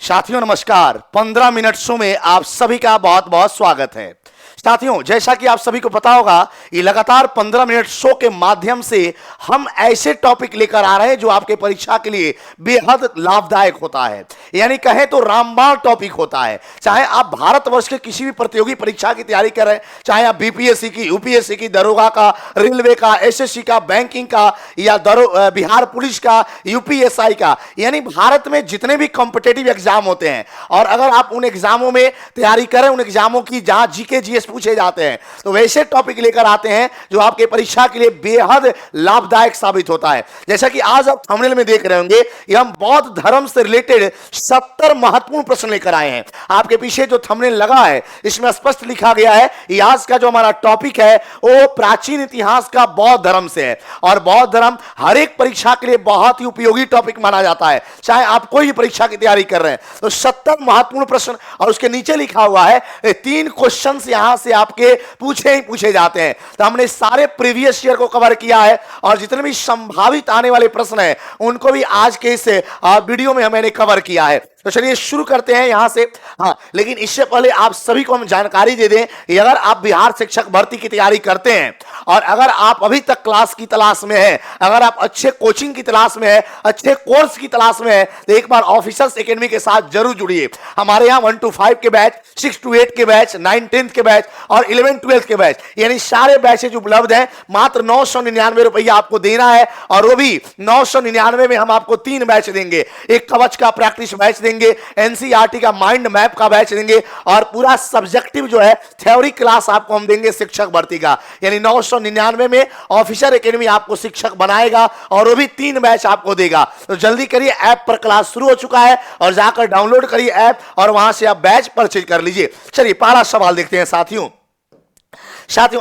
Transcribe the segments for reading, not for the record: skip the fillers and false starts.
साथियों नमस्कार। 15 minute show में आप सभी का बहुत बहुत स्वागत है। साथियों, जैसा कि आप सभी को पता होगा, ये लगातार 15 मिनट शो के माध्यम से हम ऐसे टॉपिक लेकर आ रहे हैं जो आपके परीक्षा के लिए बेहद लाभदायक होता है, यानी कहें तो रामबाण टॉपिक होता है। चाहे आप भारतवर्ष के किसी भी प्रतियोगी परीक्षा की तैयारी कर रहे हैं, चाहे आप बीपीएससी की, यूपीएससी की, दरोगा का, रेलवे का, एसएससी का, बैंकिंग का, या बिहार पुलिस का, यूपीएसआई का, यानी भारत में जितने भी कॉम्पिटेटिव एग्जाम होते हैं, और अगर आप उन एग्जामों में तैयारी करें, उन एग्जामों की जहां जीके जीएस पूछे जाते हैं, तो वैसे टॉपिक लेकर आते हैं जो आपके परीक्षा के लिए बेहद लाभदायक साबित होता है। जैसा कि आज आप थंबनेल में देख रहे होंगे, ये हम बौद्ध धर्म से रिलेटेड 70 महत्वपूर्ण प्रश्न लेकर आए हैं। आपके पीछे जो थंबनेल लगा है, इसमें स्पष्ट लिखा गया है, ये आज का जो हमारा टॉपिक है वो प्राचीन इतिहास का बौद्ध धर्म से है। और बौद्ध धर्म हर एक परीक्षा के लिए बहुत ही उपयोगी टॉपिक माना जाता है। चाहे आप कोई भी परीक्षा की तैयारी कर रहे हैं, तो 70 महत्वपूर्ण प्रश्न, और उसके नीचे लिखा हुआ है 3 क्वेश्चन यहां से आपके पूछे ही पूछे जाते हैं। तो हमने सारे प्रीवियस ईयर को कवर किया है, और जितने भी संभावित आने वाले प्रश्न हैं उनको भी आज के इस वीडियो में मैंने कवर किया है। तो चलिए शुरू करते हैं यहां से। हाँ, लेकिन इससे पहले आप सभी को हम जानकारी दे दें कि अगर आप बिहार शिक्षक भर्ती की तैयारी करते हैं, और अगर आप अभी तक क्लास की तलाश में हैं, अगर आप अच्छे कोचिंग की तलाश में हैं, अच्छे कोर्स की तलाश में हैं, तो एक बार ऑफिसर्स एकेडमी के साथ जरूर जुड़िए। हमारे यहाँ 1 to 5 के बैच, 6 to 8 के बैच, 9 10 के बैच और 11 12 के बैच, यानी सारे बैचेज उपलब्ध हैं। मात्र 999 रुपया आपको देना है, और वो भी 999 में हम आपको 3 बैच देंगे। एक कवच का प्रैक्टिस बैच देंगे, एनसीईआरटी का माइंड मैप का बैच देंगे, और पूरा सब्जेक्टिव जो है थ्योरी क्लास आपको हम देंगे शिक्षक भर्ती का। यानी 999 में ऑफिसर एकेडमी आपको शिक्षक बनाएगा, और वो भी 3 बैच आपको देगा। तो जल्दी करिए, ऐप पर क्लास शुरू हो चुका है, और जाकर डाउनलोड करिए ऐप, और वहां से आप बैच परचेज कर लीजिए। चलिए पहला सवाल देखते हैं साथियों।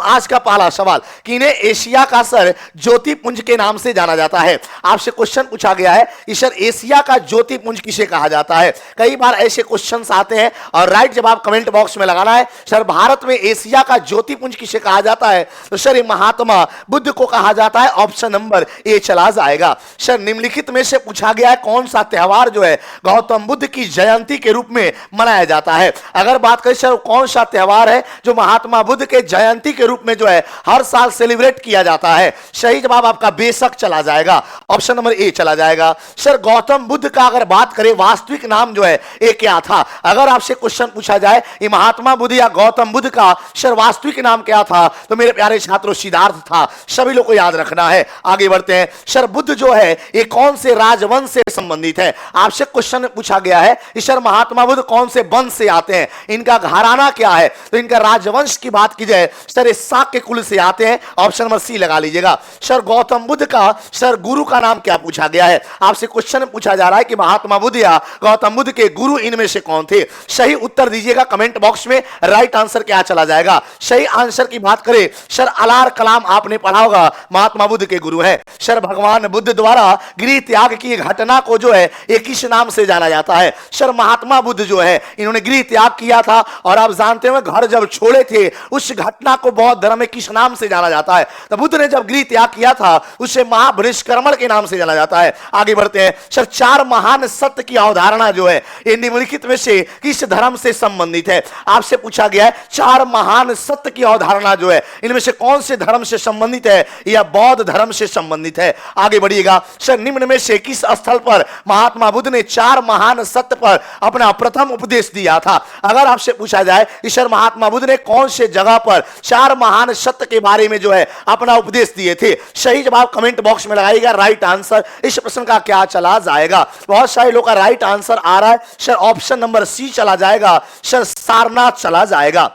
आज का पहला सवाल कि इन्हें एशिया का सर ज्योतिपुंज के नाम से जाना जाता है। आपसे क्वेश्चन पूछा गया है कि सर एशिया का ज्योतिपुंज किसे कहा जाता है। कई बार ऐसे क्वेश्चंस आते हैं, और राइट जवाब कमेंट बॉक्स में लगाना है। सर भारत में एशिया का ज्योतिपुंज किसे कहा जाता है, तो सर महात्मा बुद्ध को कहा जाता है। ऑप्शन नंबर ए चला जाएगा। सर निम्नलिखित में से पूछा गया है कौन सा त्यौहार जो है गौतम बुद्ध की जयंती के रूप में मनाया जाता है। अगर बात करें सर कौन सा त्यौहार है जो महात्मा बुद्ध के जयंती के रूप में जो है हर साल सेलिब्रेट किया जाता है, सही जवाब आपका बेशक चला जाएगा। ऑप्शन नंबर ए चला जाएगा। सर गौतम बुद्ध का अगर बात करें वास्तविक नाम जो है ये क्या था। अगर आपसे क्वेश्चन पूछा जाए ये महात्मा बुद्ध या गौतम बुद्ध का सर वास्तविक नाम क्या था, तो मेरे प्यारे छात्रों सिद्धार्थ था। सभी लोग को याद रखना है। आगे बढ़ते हैं। सर बुद्ध जो है ये कौन से राजवंश से संबंधित है। आपसे क्वेश्चन पूछा गया है कि सर महात्मा बुद्ध कौन से वंश से आते हैं, इनका घराना क्या है, तो इनका राजवंश की बात की जाए सर इस शाक्य कुल से आते हैं। ऑप्शन नंबर सी लगा लीजिएगा। सर गौतम बुद्ध का सर गुरु का नाम क्या पूछा गया है। आपसे क्वेश्चन पूछा जा रहा है कि महात्मा बुद्ध या गौतम बुद्ध के गुरु इनमें से कौन थे। सही उत्तर दीजिएगा कमेंट बॉक्स में। राइट आंसर क्या चला जाएगा। सही आंसर की बात करें सर अलार कलाम आपने पढ़ा होगा, महात्मा बुद्ध के गुरु हैं। सर भगवान बुद्ध द्वारा गृह त्याग की घटना को जो है एक किस नाम से जाना जाता है। सर महात्मा बुद्ध जो है इन्होंने गृह त्याग किया था, और आप जानते हो घर जब छोड़े थे उस घटना को बौद्ध धर्म में किस नाम से जाना जाता है। तो बुद्ध ने जब गृह त्याग किया था उसे महाबृष्कर्मण के नाम से जाना जाता है। आगे बढ़ते हैं। सर 4 महान सत्य की अवधारणा जो है ये निम्नलिखित में से किस धर्म से संबंधित है। आपसे पूछा गया है 4 महान सत्य की अवधारणा जो है इनमें से कौन से धर्म से संबंधित है, या बौद्ध धर्म से संबंधित है। आगे बढ़िएगा। सर निम्न में से किस स्थल पर महात्मा बुद्ध ने 4 महान सत्य पर अपना प्रथम उपदेश दिया था। अगर आपसे पूछा जाए कि सर महात्मा बुद्ध ने कौन से जगह पर 4 महान सत्य के बारे में जो है अपना उपदेश दिए थे, सही जवाब कमेंट बॉक्स में लगाइएगा। राइट आंसर इस प्रश्न का क्या चला जाएगा। बहुत सारे लोग का राइट आंसर आ रहा है सर ऑप्शन नंबर सी चला जाएगा। सर सारनाथ चला जाएगा।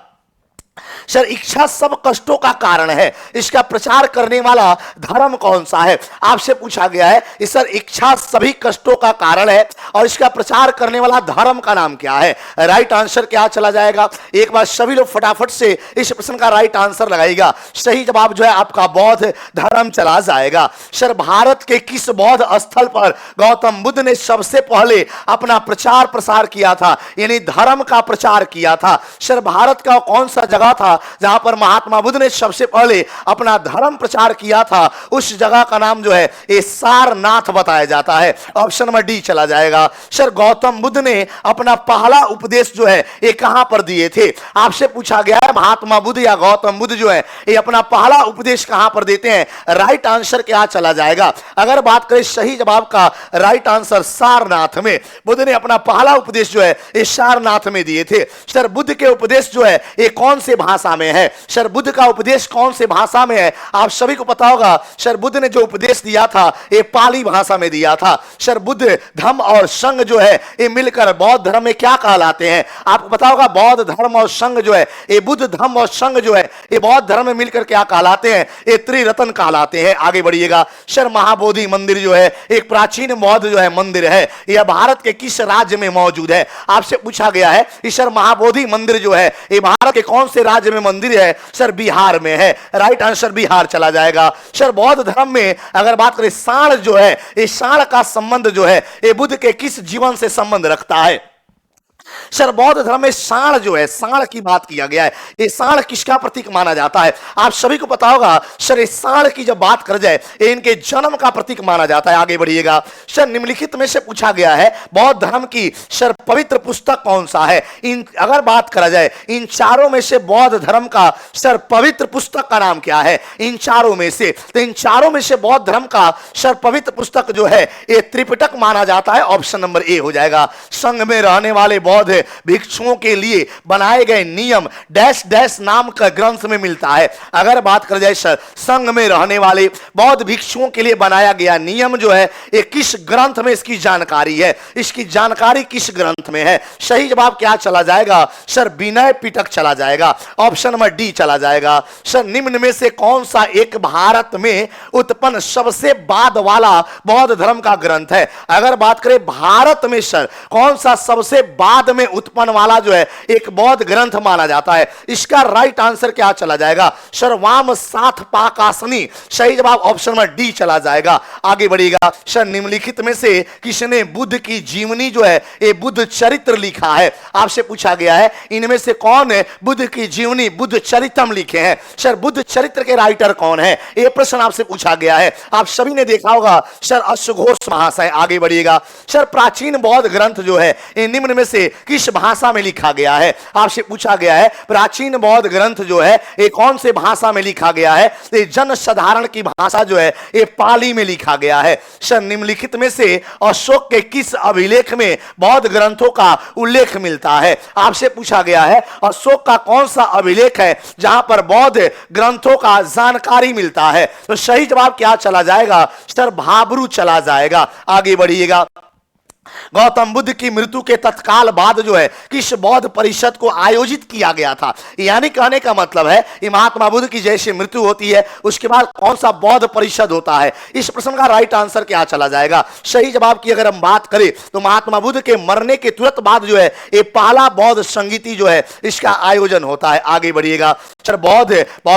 सर इच्छा सब कष्टों का कारण है, इसका प्रचार करने वाला धर्म कौन सा है। आपसे पूछा गया है कि सर इच्छा सभी कष्टों का कारण है, और इसका प्रचार करने वाला धर्म का नाम क्या है। राइट आंसर क्या चला जाएगा। एक बार सभी लोग फटाफट से इस प्रश्न का राइट आंसर लगाइएगा। सही जवाब जो है आपका बौद्ध धर्म चला जाएगा। सर भारत के किस बौद्ध स्थल पर गौतम बुद्ध ने सबसे पहले अपना प्रचार प्रसार किया था, यानी धर्म का प्रचार किया था। सर भारत का कौन सा जगह जगह था जहां पर महात्मा बुद्ध ने सबसे पहले अपना धर्म प्रचार किया था, उस जगह का नाम जो है ये सारनाथ बताया जाता है। ऑप्शन नंबर डी चला जाएगा। सर गौतम बुद्ध ने अपना पहला उपदेश जो है ये कहां पर दिए थे? आपसे पूछा गया है महात्मा बुद्ध या गौतम बुद्ध जो है ये अपना पहला उपदेश कहां पर देते हैं? राइट आंसर क्या चला जाएगा? अगर बात करें सही जवाब का, राइट आंसर सारनाथ में। बुद्ध ने अपना पहला उपदेश जो है ये सारनाथ में दिए थे। सर बुद्ध के उपदेश जो है ये कौन से भाषा में है? सर बुद्ध का उपदेश कौन से भाषा में है? आप सभी को पता होगा सर बुद्ध ने जो उपदेश दिया था ये पाली भाषा में दिया था। सर बुद्ध धम्म और संघ जो है ये मिलकर बौद्ध धर्म में क्या कहलाते हैं? आपको पता होगा बौद्ध धर्म और संघ जो है ये बुद्ध धम्म और संघ जो है ये बौद्ध धर्म में मिलकर क्या कहलाते हैं? ये त्रिरत्न कहलाते हैं। आगे बढ़िएगा। सर महाबोधि मंदिर जो है एक प्राचीन बौद्ध जो है मंदिर है, यह भारत के किस राज्य में मौजूद है? आपसे पूछा गया है कि सर महाबोधि मंदिर जो है ये भारत के कौन से राज्य में मंदिर है? सर बिहार में है। राइट आंसर बिहार चला जाएगा। सर बौद्ध धर्म में अगर बात करें साण जो है ये साण का संबंध जो है ये बुद्ध के किस जीवन से संबंध रखता है? सर बौद्ध धर्म में साण जो है, साण की बात किया गया है, ये साण किसका प्रतीक माना जाता है? आप सभी को पता होगा सर इस साण की जब बात कर जाए ये इनके जन्म का प्रतीक माना जाता है। आगे बढ़िएगा। सर निम्नलिखित में से पूछा गया है बौद्ध धर्म की सर पवित्र पुस्तक कौन सा है? इन अगर बात करा जाए इन चारों में से बौद्ध धर्म का सर पवित्र पुस्तक का नाम क्या है? इन चारों में से, तो इन चारों में से बौद्ध धर्म का सर पवित्र पुस्तक जो है ये त्रिपिटक माना जाता है। ऑप्शन नंबर ए हो जाएगा। संघ में रहने वाले बौद्ध भिक्षुओं के लिए बनाए गए नियम डैश डैश नाम का ग्रंथ में मिलता है। अगर बात कर जाए सर संघ में रहने वाले बौद्ध भिक्षुओं के लिए बनाया गया नियम जो है ये किस ग्रंथ में इसकी जानकारी है? इसकी जानकारी किस ग्रंथ में है? सही जवाब क्या चला जाएगा? सर विनय पिटक चला जाएगा। ऑप्शन नंबर डी चला जाएगा। सर निम्न में से कौन सा एक भारत में उत्पन्न सबसे बाद वाला बौद्ध धर्म का ग्रंथ है? अगर बात करें भारत में सर कौन सा सबसे बाद में उत्पन्न वाला जो है एक बौद्ध ग्रंथ माना जाता है? इसका राइट आंसर क्या चला जाएगा? सर वाम साथ पाकासनी। सही जवाब ऑप्शन नंबर डी चला जाएगा। आगे बढ़िएगा। सर निम्नलिखित में से किसने बुद्ध की जीवनी जो है ये बुद्ध चरित्र लिखा है? आपसे पूछा गया है इनमें से कौन है बुद्ध की जीवनी बुद्ध चरितम लिखे हैं? सर बुद्ध चरित्र के राइटर कौन है? यह प्रश्न आपसे पूछा गया है। आप सभी ने देखा होगा सर अश्वघोष महाशय। आगे बढ़िएगा। सर प्राचीन बौद्ध ग्रंथ जो है ये निम्न में से किस भाषा में लिखा गया है? आपसे पूछा गया है प्राचीन बौद्ध ग्रंथ जो है ये कौन से भाषा में लिखा गया है? ये जन साधारण की भाषा जो है ये पाली में लिखा गया है। सर निम्नलिखित में से अशोक के किस अभिलेख में बौद्ध ग्रंथों का उल्लेख मिलता है? आपसे पूछा गया है अशोक का कौन सा अभिलेख है जहां पर बौद्ध ग्रंथों का जानकारी मिलता है? तो सही जवाब क्या चला जाएगा? सर भाबरू चला जाएगा। आगे बढ़िएगा। गौतम बुद्ध की मृत्यु के तत्काल बाद जो है किस बौद्ध परिषद को आयोजित किया गया था? यानी कहने का मतलब है कि महात्मा बुद्ध की जैसे मृत्यु होती है उसके बाद कौन सा बौद्ध परिषद होता है? इस प्रश्न का राइट आंसर क्या चला जाएगा? सही जवाब की अगर हम बात करें तो महात्मा बुद्ध के मरने के तुरंत बाद जो है ये पहला बौद्ध संगीति जो है इसका आयोजन होता है। आगे बढ़िएगा। सर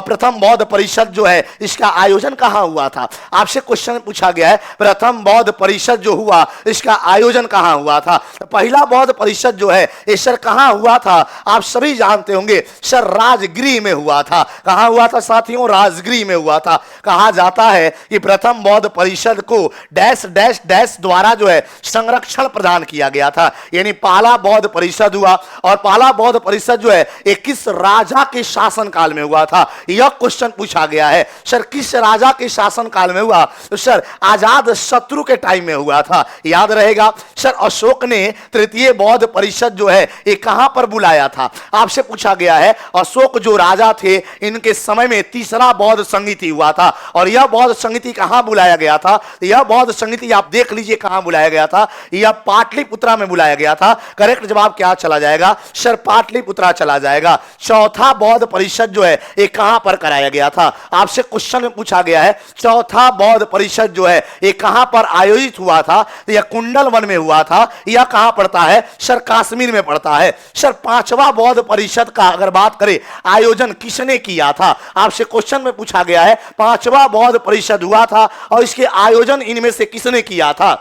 प्रथम बौद्ध परिषद जो है इसका आयोजन कहां हुआ था? आपसे क्वेश्चन पूछा गया है प्रथम बौद्ध परिषद जो हुआ इसका आयोजन कहां हुआ था? तो पहला बौद्ध परिषद जो है ये सर कहां हुआ था? आप सभी जानते होंगे सर राजगृह में हुआ था। कहां हुआ था साथियों? राजगृह में हुआ था। कहा जाता है कि प्रथम बौद्ध परिषद को डैश डैश डैश द्वारा जो है संरक्षण प्रदान किया गया था। यानी पहला बौद्ध परिषद हुआ और पहला बौद्ध परिषद जो है ये किस राजा के शासन काल में हुआ था? यह क्वेश्चन पूछा गया है। सर किस राजा के शासन काल में हुआ? तो सर आजाद शत्रु के टाइम में हुआ था। याद रहेगा। सर अशोक ने तृतीय बौद्ध परिषद जो है ये कहां पर बुलाया था? आपसे पूछा गया है अशोक जो राजा थे इनके समय में तीसरा बौद्ध संगीति हुआ था और यह बौद्ध संगीति कहां बुलाया गया था? यह बौद्ध संगीति आप देख लीजिए कहां बुलाया गया था। यह पाटलिपुत्रा में बुलाया गया था। करेक्ट जवाब क्या चला जाएगा? सर पाटलिपुत्रा चला जाएगा। चौथा बौद्ध परिषद जो है ये कहां पर कराया गया था? आपसे क्वेश्चन में पूछा गया है चौथा बौद्ध परिषद जो है ये कहां पर आयोजित हुआ था? तो यह कुंडल वन में हुआ था। यह कहां पड़ता है? सर कश्मीर में पड़ता है। सर पांचवा बौद्ध परिषद का अगर बात करें आयोजन किसने किया था? आपसे क्वेश्चन में पूछा गया है पांचवा बौद्ध परिषद हुआ था और इसके आयोजन इनमें से किसने किया था?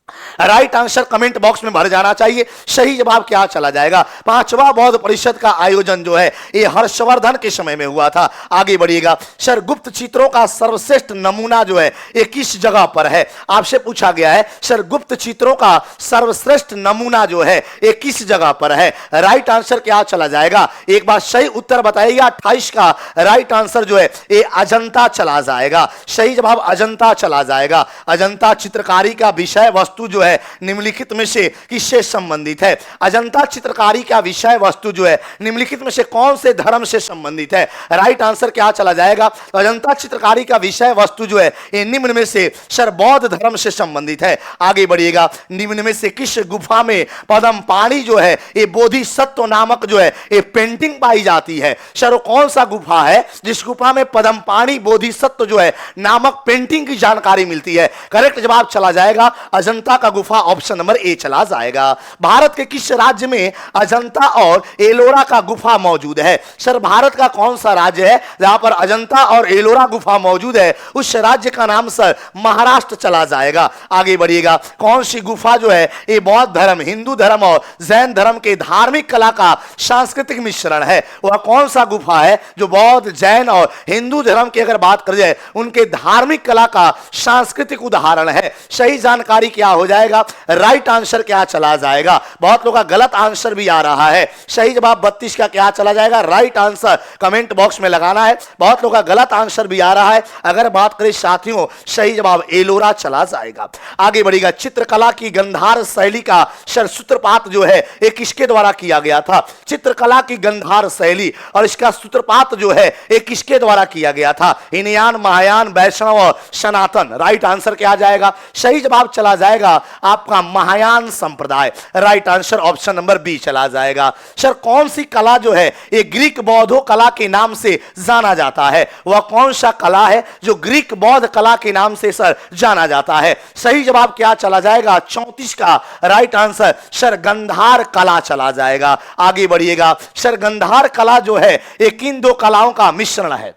राइट आंसर कमेंट बॉक्स में भर जाना चाहिए। सही जवाब क्या चला जाएगा? पांचवा बौद्ध परिषद का आयोजन जो है ये हर्षवर्धन के समय में हुआ था। आगे बढ़िएगा। सर गुप्त चित्रों का सर्वश्रेष्ठ नमूना जो है ये किस जगह पर है? आपसे पूछा गया है सर गुप्त चित्रों का सर्वश्रेष्ठ नमूना जो है ये किस जगह पर है? राइट आंसर क्या चला जाएगा? एक बार सही उत्तर बताइएगा। 28 का राइट आंसर जो है ये अजंता चला जाएगा। सही जवाब अजंता चला जाएगा। अजंता चित्रकारी का विषय वस्तु जो है निम्नलिखित में से किससे संबंधित है? अजंता चित्रकारी का विषय वस्तु जो है निम्नलिखित में से कौन से धर्म से संबंधित है? राइट आंसर क्या चला जाएगा? तो अजंता चित्रकारी का विषय वस्तु जो है ये निम्न में से सर बौद्ध धर्म से संबंधित है। आगे बढ़िएगा। निम्न में से किस गुफा में पद्म पाणी जो है ये बोधिसत्व नामक जो है ये पेंटिंग पाई जाती है? सर वो कौन सा गुफा है जिस गुफा में पद्म पाणी बोधिसत्व जो है नामक पेंटिंग की जानकारी मिलती है? करेक्ट जवाब चला जाएगा अजंता का गुफा, ऑप्शन नंबर ए चला जाएगा। भारत के किस राज्य में अजंता और एलोरा का गुफा मौजूद है? सर भारत का कौन सा राज्य है जहां पर अजंता और एलोरा गुफा मौजूद है? उस राज्य का नाम सर महाराष्ट्र चला जाएगा। आगे बढ़िएगा। कौन सी गुफा जो है ये बौद्ध धर्म, हिंदू धर्म और जैन धर्म के धार्मिक कला का सांस्कृतिक मिश्रण है? वह कौन सा गुफा है जो बौद्ध, जैन और हिंदू धर्म की अगर बात कर जाए उनके धार्मिक कला का सांस्कृतिक उदाहरण है? सही जानकारी क्या हो जाएगा? राइट आंसर क्या चला जाएगा? बहुत लोगों का गलत आंसर भी आ रहा है। सही जवाब 32 का क्या चला जाएगा? राइट आंसर कमेंट बॉक्स में लगाना है। बहुत लोगों का गलत आंसर भी आ रहा है। अगर बात करें साथियों सही जवाब एलोरा चला जाएगा। आगे बढ़ेगा। चित्रकला की गंधार शैली का सर सूत्रपात जो है ये किसके द्वारा किया गया था? चित्रकला की गंधार शैली और इसका सूत्रपात जो है ये किसके द्वारा किया गया था? हिनयान, महायान, वैष्णव और सनातन। राइट आंसर क्या आ जाएगा? सही जवाब चला जाएगा आपका महायान संप्रदाय। Right answer option number B चला जाएगा। सर कौन सी कला जो है ये ग्रीक बौद्धो कला के नाम से जाना जाता है? वह कौन सा कला है जो ग्रीक बौद्ध कला के नाम से सर जाना जाता है? सही जवाब क्या चला जाएगा? 34 का राइट आंसर सर गंधार कला चला जाएगा। आगे बढ़िएगा। सर गंधार कला जो है ये किन दो कलाओं का मिश्रण है?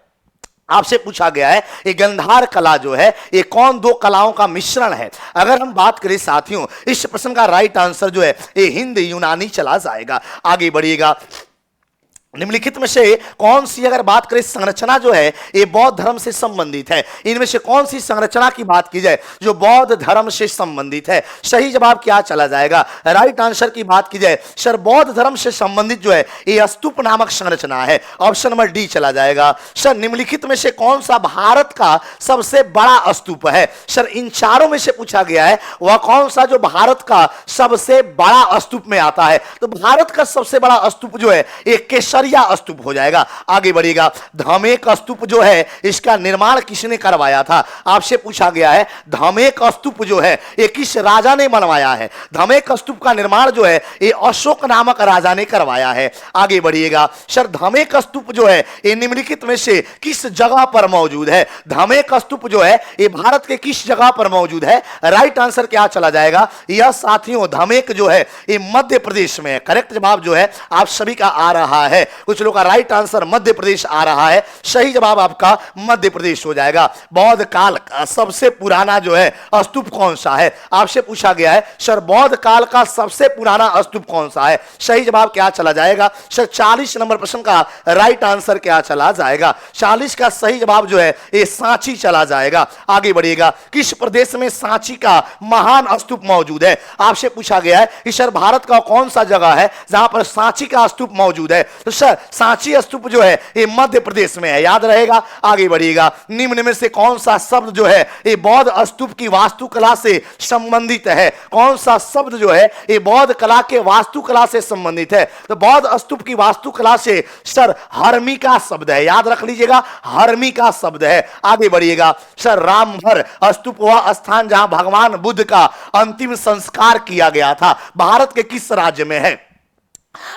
आपसे पूछा गया है ये गंधार कला जो है ये कौन दो कलाओं का मिश्रण है? अगर हम बात करें साथियों इस प्रश्न का राइट आंसर जो है ये हिंद यूनानी चला जाएगा। आगे बढ़िएगा। निम्नलिखित में से कौन सी अगर बात करें संरचना जो है ये बौद्ध धर्म से संबंधित है? इनमें से कौन सी संरचना की बात की जाए जो बौद्ध धर्म से संबंधित है? सही जवाब क्या चला जाएगा? राइट आंसर की बात की जाए सर बौद्ध धर्म से संबंधित जो है ये स्तूप नामक संरचना है। ऑप्शन नंबर डी चला जाएगा। सर निम्नलिखित में से कौन सा भारत का सबसे बड़ा स्तूप है? सर इन चारों में से पूछा गया है वह कौन सा जो भारत का सबसे बड़ा स्तूप में आता है? तो भारत का सबसे बड़ा स्तूप जो है ये केसरिया स्तूप हो जाएगा। आगे बढ़िएगा। धमेक स्तूप जो है इसका निर्माण किसने करवाया था? आपसे पूछा गया है धमेक स्तूप जो है ये किस राजा ने बनवाया है? धमेक स्तूप का निर्माण जो है ये अशोक नामक राजा ने करवाया है। आगे बढ़िएगा। सर धमेक स्तूप जो है ये निम्नलिखित में से किस जगह पर मौजूद है? धमेक स्तूप जो है ये भारत के किस जगह पर मौजूद है? राइट आंसर क्या चला जाएगा? यह साथियों धमेक जो है ये मध्य प्रदेश में है। करेक्ट जवाब जो है आप सभी का आ रहा है। कुछ लोग का राइट आंसर मध्य प्रदेश आ रहा है। सही जवाब आपका मध्य प्रदेश हो जाएगा। बौद्ध काल का सबसे पुराना जो है स्तूप कौन सा है? आपसे पूछा गया है सर बौद्ध काल का सबसे पुराना स्तूप कौन सा है? सही जवाब क्या चला जाएगा? सर 40 नंबर प्रश्न का राइट आंसर क्या चला जाएगा? 40 का सही जवाब जो है ये सांची चला जाएगा। आगे बढ़िएगा। किस प्रदेश में सांची का महान स्तूप मौजूद है? आपसे पूछा गया है कि सर भारत का कौन सा जगह है जहां पर सांची का स्तूप मौजूद है? तो सर सांची स्तूप जो है ये मध्य प्रदेश में है। याद रहेगा। आगे बढ़िएगा। निम्न में से कौन सा शब्द जो है ये बौद्ध स्तूप की वास्तुकला से संबंधित है? कौन सा शब्द जो है ये बौद्ध कला के वास्तुकला से संबंधित है? तो बौद्ध स्तूप की वास्तुकला से सर हर्मिका शब्द है। याद रख लीजिएगा हर्मिका शब्द है। आगे बढ़िएगा। सर रामभर स्तूप वह स्थान जहां भगवान बुद्ध का अंतिम संस्कार किया गया था भारत के किस राज्य में है?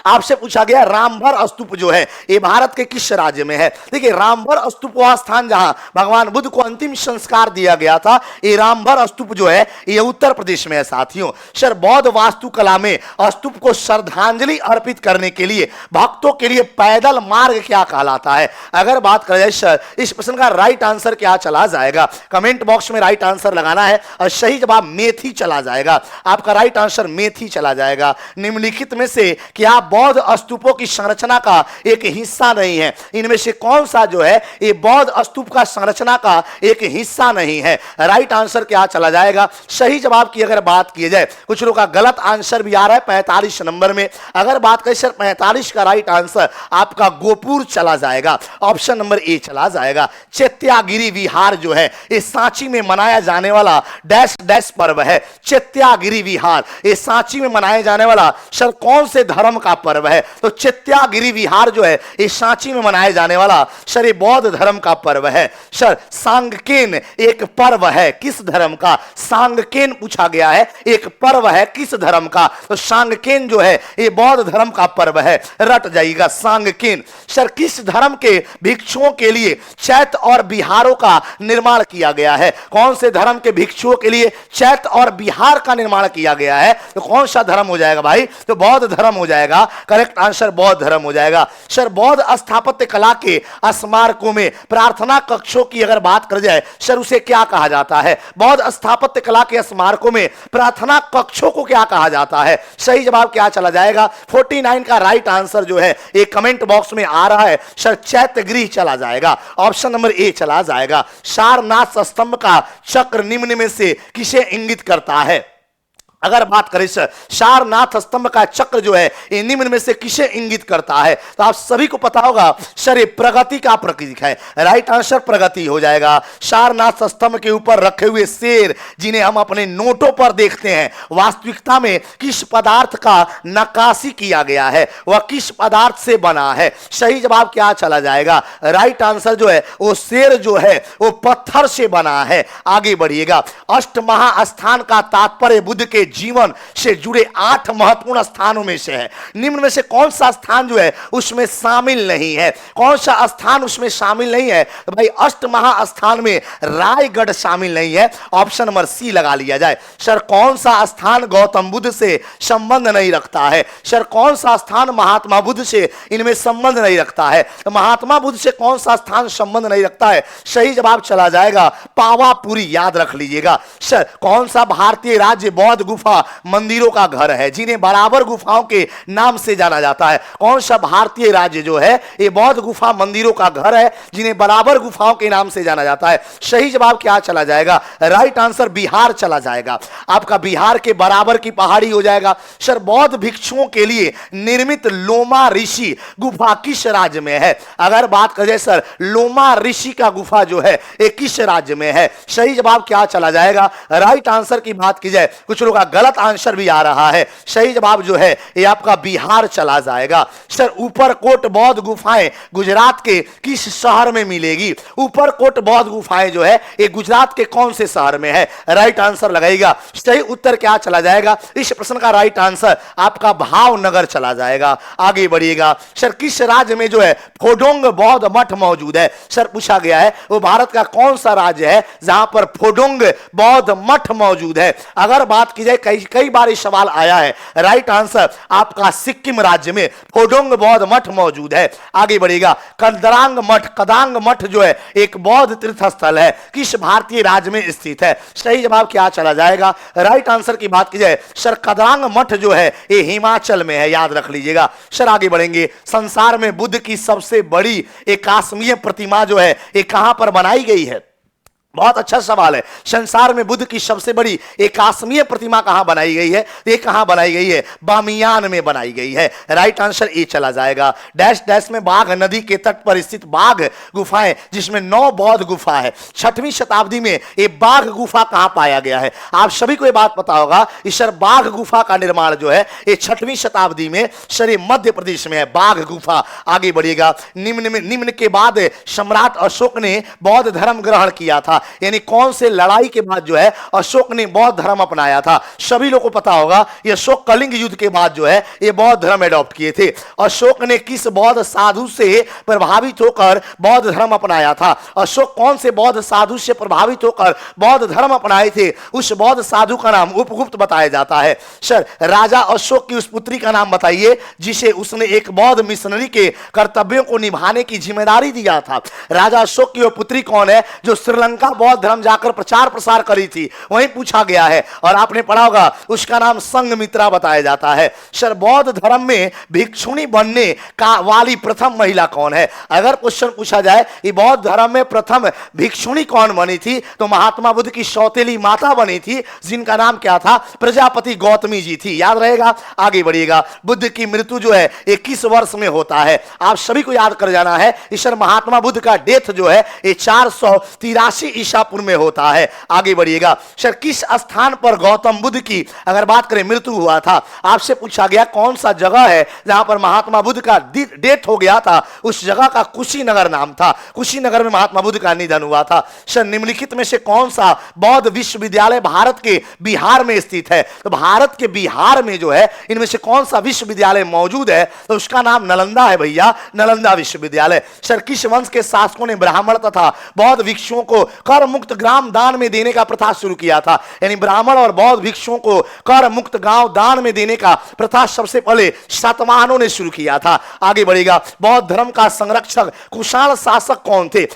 आपसे पूछा गया रामभर स्तूप जो है ये भारत के किस राज्य में है। देखिए रामभर स्तूप वह स्थान जहां भगवान बुद्ध को अंतिम संस्कार दिया गया था, ये रामभर स्तूप जो है ये उत्तर प्रदेश में है साथियों। सर बौद्ध वास्तुकला में स्तूप को श्रद्धांजलि अर्पित करने के लिए भक्तों के लिए पैदल मार्ग क्या कहलाता है। अगर बात करें सर इस प्रश्न का राइट आंसर क्या चला जाएगा, कमेंट बॉक्स में राइट आंसर लगाना है और सही जवाब मेथी चला जाएगा। आपका राइट आंसर मेथी चला जाएगा। निम्नलिखित में से क्या बौद्ध स्तूपों की संरचना का एक हिस्सा नहीं है, इनमें से कौन सा जो है ये बौद्ध स्तूप का संरचना का एक हिस्सा नहीं है। राइट आंसर क्या चला जाएगा। सही जवाब की अगर बात की जाए कुछ लोगों का गलत आंसर भी आ रहा है 45 नंबर में। अगर बात करें सर 45 का राइट आंसर आपका गोपुर चला जाएगा, ऑप्शन नंबर ए चला जाएगा। चैत्यागिरी विहार जो है ये सांची में मनाया जाने वाला डैश डैश पर्व है। चैत्यागिरी विहार ये सांची में मनाया जाने वाला सर कौन से धर्म का पर्व है। तो चैत्यागिरी विहार जो है ये सांची में मनाया जाने वाला सर ये बौद्ध धर्म का पर्व है। सर सांगकेन एक पर्व है किस धर्म का, सांगकेन पूछा गया है एक पर्व है किस धर्म का। तो सांगकेन जो है ये बौद्ध धर्म का पर्व है, रट जाइएगा सांगकेन। सर किस धर्म के भिक्षुओं के लिए चैत्य और बिहारों का निर्माण किया गया है, कौन से धर्म के भिक्षुओं के लिए चैत्य और बिहार का निर्माण किया गया है। तो कौन सा धर्म हो जाएगा भाई, तो बौद्ध धर्म हो जाएगा। करेक्ट आंसर बौद्ध धर्म हो जाएगा। सर बौद्ध स्थापत्य कला के स्मारकों में प्रार्थना कक्षों की अगर बात कर जाए सर उसे क्या कहा जाता है। बौद्ध स्थापत्य कला के स्मारकों में प्रार्थना कक्षों को क्या कहा जाता है। सही जवाब क्या चला जाएगा। 49 का राइट आंसर जो है एक कमेंट बॉक्स में आ रहा है सर चैत्य गृह चला जाएगा, ऑप्शन नंबर ए चला जाएगा। सारनाथ स्तंभ का चक्र निम्न में से किसे इंगित करता है। अगर बात करें सर सारनाथ स्तंभ का चक्र जो है ये निम्न में से किसे इंगित करता है। तो आप सभी को पता होगा सर ये प्रगति का प्रतीक है, राइट आंसर प्रगति हो जाएगा। सारनाथ स्तंभ के ऊपर रखे हुए शेर जिन्हें हम अपने नोटों पर देखते हैं वास्तविकता में किस पदार्थ का नक्काशी किया गया है, वह किस पदार्थ से बना है। सही जवाब क्या चला जाएगा। राइट आंसर जो है वो शेर जो है वो पत्थर से बना है। आगे बढ़िएगा। अष्ट महास्थान का तात्पर्य बुद्ध के जीवन से जुड़े 8 महत्वपूर्ण स्थानों में से है। निम्न में से कौन सा स्थान जो है उसमें शामिल नहीं है, कौन सा स्थान उसमें शामिल नहीं है। तो भाई अष्ट महास्थान में रायगढ़ शामिल नहीं है, ऑप्शन नंबर सी लगा लिया जाए। सर कौन सा स्थान गौतम बुद्ध से संबंध नहीं रखता है। सर कौन सा स्थान महात्मा बुद्ध से इनमें संबंध नहीं रखता है। तो महात्मा बुद्ध से कौन सा स्थान संबंध नहीं रखता है। सही जवाब चला जाएगा पावापुरी, याद रख लीजिएगा। सर कौन सा भारतीय राज्य बौद्ध गुफा मंदिरों का घर है जिन्हें बराबर गुफाओं के नाम से जाना जाता है। कौन सा भारतीय राज्य जो है ये बौद्ध गुफा मंदिरों का घर है जिन्हें बराबर गुफाओं के नाम से जाना जाता है। सही जवाब क्या चला जाएगा। राइट आंसर बिहार चला जाएगा। आपका बिहार के बराबर की पहाड़ी हो जाएगा। सर बौद्ध भिक्षुओं के लिए निर्मित लोमा ऋषि गुफा किस राज्य में है। अगर बात करें सर लोमा ऋषि का गुफा जो है ये किस राज्य में है। सही जवाब क्या चला जाएगा। राइट आंसर की बात की जाए कुछ लोग गलत आंसर भी आ रहा है। सही जवाब जो है ये आपका बिहार चला जाएगा। सर ऊपरकोट बौद्ध गुफाएं गुजरात के किस शहर में मिलेगी। ऊपरकोट बौद्ध गुफाएं जो है ये गुजरात के कौन से शहर में है। राइट आंसर लगाइएगा। सही उत्तर क्या चला जाएगा। इस प्रश्न का राइट आंसर आपका भावनगर चला जाएगा। आगे बढ़िएगा। सर किस राज्य में जो है फोडोंग बौद्ध मठ मौजूद है। सर पूछा गया है वो भारत का कौन सा राज्य है जहां पर फोडोंग बौद्ध मठ मौजूद है। अगर बात की जाए कई बार ये सवाल आया है। राइट आंसर आपका सिक्किम राज्य में फोडोंग बौद्ध मठ मौजूद है। आगे बढ़ेगा। कदांग मठ जो है एक बौद्ध तीर्थ स्थल है किस भारतीय राज्य में स्थित है। सही जवाब क्या चला जाएगा। राइट आंसर की बात की जाए सर कदांग मठ जो है ये हिमाचल में है, याद रख लीजिएगा। सर आगे बढ़ेंगे। संसार में बुद्ध की सबसे बड़ी एकास्मीय प्रतिमा जो है ये कहां पर बनाई गई है। बहुत अच्छा सवाल है। संसार में बुद्ध की सबसे बड़ी एकास्मीय प्रतिमा कहां बनाई गई है। ये कहां बनाई गई है। बामियान में बनाई गई है। राइट आंसर ए चला जाएगा। डैश डैश में बाघ नदी के तट पर स्थित बाघ गुफाएं जिसमें 9 बौद्ध गुफा है। 6वीं शताब्दी में ये बाघ गुफा कहां पाया गया है। आप सभी को ये बात पता होगा इस सर बाघ गुफा का निर्माण जो है ये 6वीं शताब्दी में सर मध्य प्रदेश में है, बाघ गुफा। आगे बढ़िएगा। निम्न के बाद सम्राट अशोक ने बौद्ध धर्म ग्रहण किया था। यानी कौन से लड़ाई के बाद जो है अशोक ने बौद्ध धर्म अपनाया था? सभी लोगों को पता होगा ये अशोक कलिंग युद्ध के बाद जो है ये बौद्ध धर्म एडॉप्ट किए थे। अशोक ने किस बौद्ध साधु से प्रभावित होकर बौद्ध धर्म अपनाया था? अशोक कौन से बौद्ध साधु से प्रभावित होकर बौद्ध धर्म अपनाए थे? उस बौद्ध साधु का नाम उपगुप्त बताया जाता है। सर, राजा अशोक की उस पुत्री का नाम बताइए जिसे उसने एक बौद्ध मिशनरी के कर्तव्यों को निभाने की जिम्मेदारी दिया था। राजा अशोक की वो पुत्री कौन है जो श्रीलंका बौद्ध धर्म जाकर प्रचार प्रसार करी थी? वहीं पूछा गया है और आपने पढ़ा होगा, उसका नाम संघमित्रा बताया जाता है। सर, बौद्ध धर्म में भिक्षुणी बनने का वाली प्रथम महिला कौन है? अगर क्वेश्चन पूछा जाए कि बौद्ध धर्म में प्रथम भिक्षुणी कौन बनी थी, तो महात्मा बुद्ध की सौतेली माता बनी थी जिनका नाम क्या था? प्रजापति गौतमी जी थी। याद रहेगा, आगे बढ़िएगा। बुद्ध की मृत्यु जो है 21 वर्ष में होता है। आप सभी को याद कर जाना है, ईश्वर महात्मा बुद्ध का डेथ जो है ये 483 ईसा पूर्व में होता है। आगे बढ़िएगा। सर, किस स्थान पर गौतम बुद्ध की अगर बात करें मृत्यु हुआ था? आपसे पूछा गया कौन सा जगह है जहां पर महात्मा बुद्ध का डेथ हो गया था? उस जगह का कुशीनगर नाम था। कुशीनगर में महात्मा बुद्ध का निधन हुआ था। सर, निम्नलिखित में से कौन सा बौद्ध विश्वविद्यालय भारत के बिहार में स्थित है? तो भारत के बिहार में जो है इनमें से कौन सा विश्वविद्यालय मौजूद है? तो उसका नाम नालंदा है भैया, नालंदा विश्वविद्यालय। सर, किस वंश के शासकों ने ब्राह्मण तथा बौद्ध भिक्षुओं को कर मुक्त ग्राम दान में देने का प्रथा शुरू किया था? यानी ब्राह्मण और बौद्ध भिक्षुओं को कर मुक्त गांव दान में देने का प्रथा सबसे पहले सातवाहनों ने शुरू किया था। आगे बढ़ेगा। बौद्ध धर्म का संरक्षक कुषाण शासक कौन थे?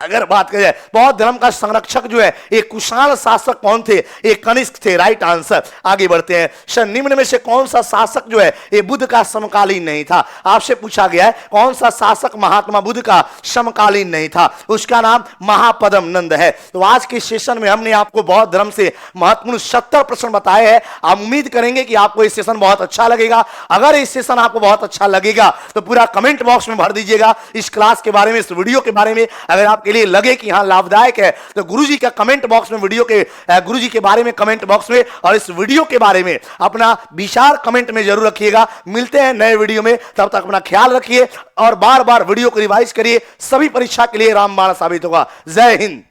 अगर बात करें बौद्ध धर्म का संरक्षक जो है एक कुषाण शासक कौन थे? एक कनिष्क थे। Right answer. आगे बढ़ते हैं। सर, निम्न में से कौन सा शासक जो है ये बुद्ध का समकालीन नहीं था? आपसे पूछा गया है कौन सा शासक महात्मा बुद्ध का समकालीन नहीं था? उसका नाम महापद्म नंद है। तो आज के सेशन में हमने आपको बौद्ध धर्म से महत्वपूर्ण 70 प्रश्न बताए हैं। आप उम्मीद करेंगे कि आपको ये सेशन बहुत अच्छा लगेगा। अगर ये सेशन आपको बहुत अच्छा लगेगा तो पूरा कमेंट बॉक्स में भर दीजिएगा इस क्लास के बारे में, इस वीडियो के बारे में। अगर आपके लिए लगे कि हां लाभदायक है तो गुरुजी का कमेंट बॉक्स में वीडियो के गुरुजी के बारे में कमेंट बॉक्स में और इस वीडियो के बारे में अपना विचार कमेंट में जरूर रखिएगा। मिलते हैं नए वीडियो में, तब तक अपना ख्याल रखिए और बार बार वीडियो को रिवाइज करिए। सभी परीक्षा के लिए रामबाण साबित होगा। जय हिंद।